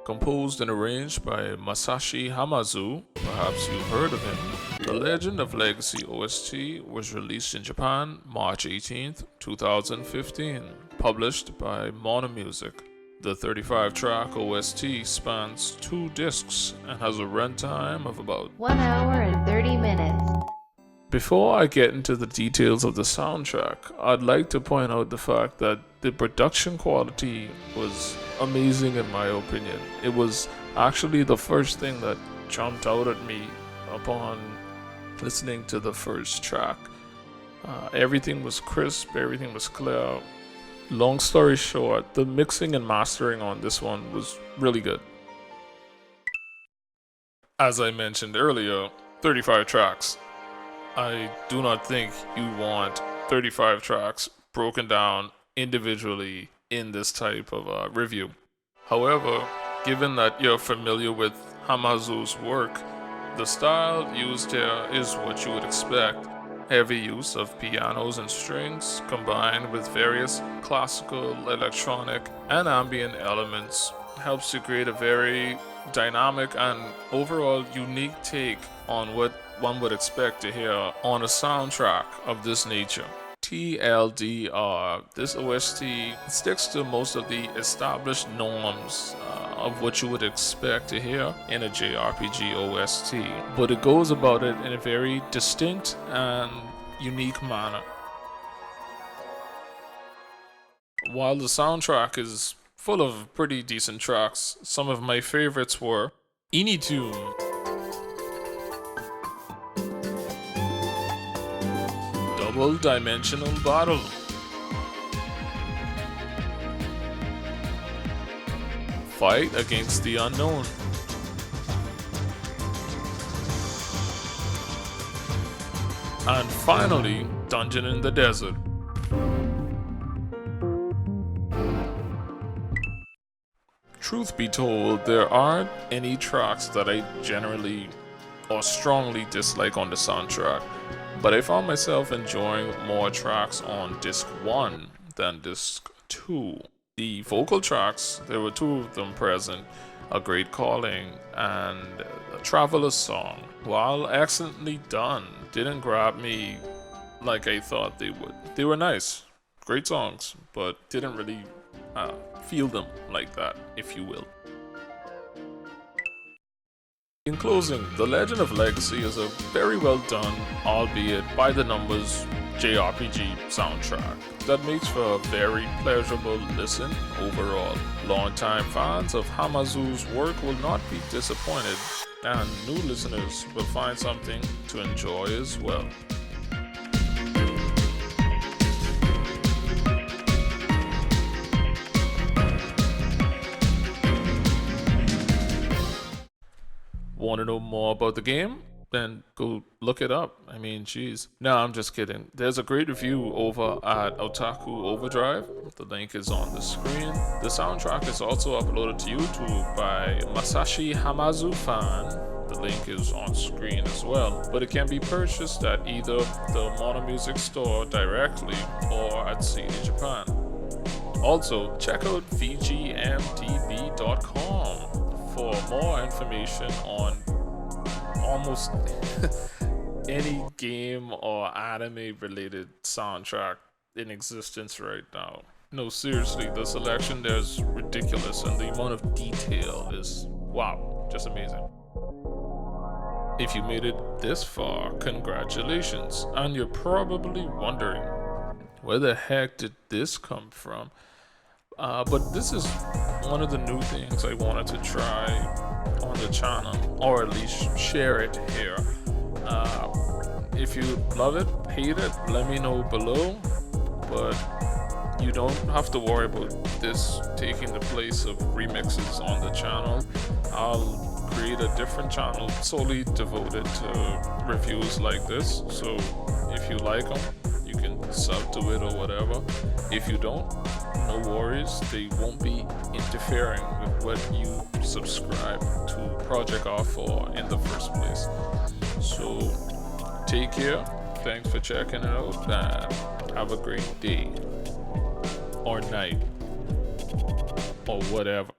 Composed and arranged by Masashi Hamazu, perhaps you've heard of him. The Legend of Legacy OST was released in Japan March 18th, 2015, published by Mono Music. The 35-track OST spans 2 discs and has a runtime of about 1 hour and 30 minutes. Before I get into the details of the soundtrack, I'd like to point out the fact that the production quality was amazing in my opinion. It was actually the first thing that jumped out at me upon listening to the first track. Everything was crisp, everything was clear. Long story short, the mixing and mastering on this one was really good. As I mentioned earlier, 35 tracks. I do not think you want 35 tracks broken down individually in this type of review. However, given that you're familiar with Hamazu's work, the style used here is what you would expect. Heavy use of pianos and strings combined with various classical, electronic, and ambient elements helps to create a very dynamic and overall unique take on what one would expect to hear on a soundtrack of this nature. TLDR, this OST sticks to most of the established norms of what you would expect to hear in a JRPG OST, but it goes about it in a very distinct and unique manner. While the soundtrack is full of pretty decent tracks, some of my favorites were Initune, Double Dimensional Battle, Fight Against the Unknown, and finally, Dungeon in the Desert. Truth be told, there aren't any tracks that I generally or strongly dislike on the soundtrack, but I found myself enjoying more tracks on disc 1 than disc 2. The vocal tracks, there were 2 of them present, A Great Calling and A Traveler's Song, while excellently done, didn't grab me like I thought they would. They were nice, great songs, but didn't really feel them like that, if you will. In closing, The Legend of Legacy is a very well done, albeit by the numbers, JRPG soundtrack that makes for a very pleasurable listen overall. Longtime fans of Hamazu's work will not be disappointed, and new listeners will find something to enjoy as well. Want to know more about the game? Then go look it up. I mean, geez. No, I'm just kidding. There's a great review over at Otaku Overdrive. The link is on the screen. The soundtrack is also uploaded to YouTube by Masashi Hamazu Fan. The link is on screen as well. But it can be purchased at either the Mono Music store directly or at CD Japan. Also, check out vgmtv.com for more information on almost any game or anime related soundtrack in existence right now. No, seriously, the selection there is ridiculous and the amount of detail is wow, just amazing. If you made it this far, congratulations, and you're probably wondering where the heck did this come from? But this is one of the new things I wanted to try on the channel, or at least share it here. If you love it, hate it, let me know below, but you don't have to worry about this taking the place of remixes on the channel. I'll create a different channel solely devoted to reviews like this, so if you like them, you can sub to it or whatever. If you don't, no worries, they won't be interfering with what you subscribe to Project R for in the first place. So take care, thanks for checking it out, and have a great day or night or whatever.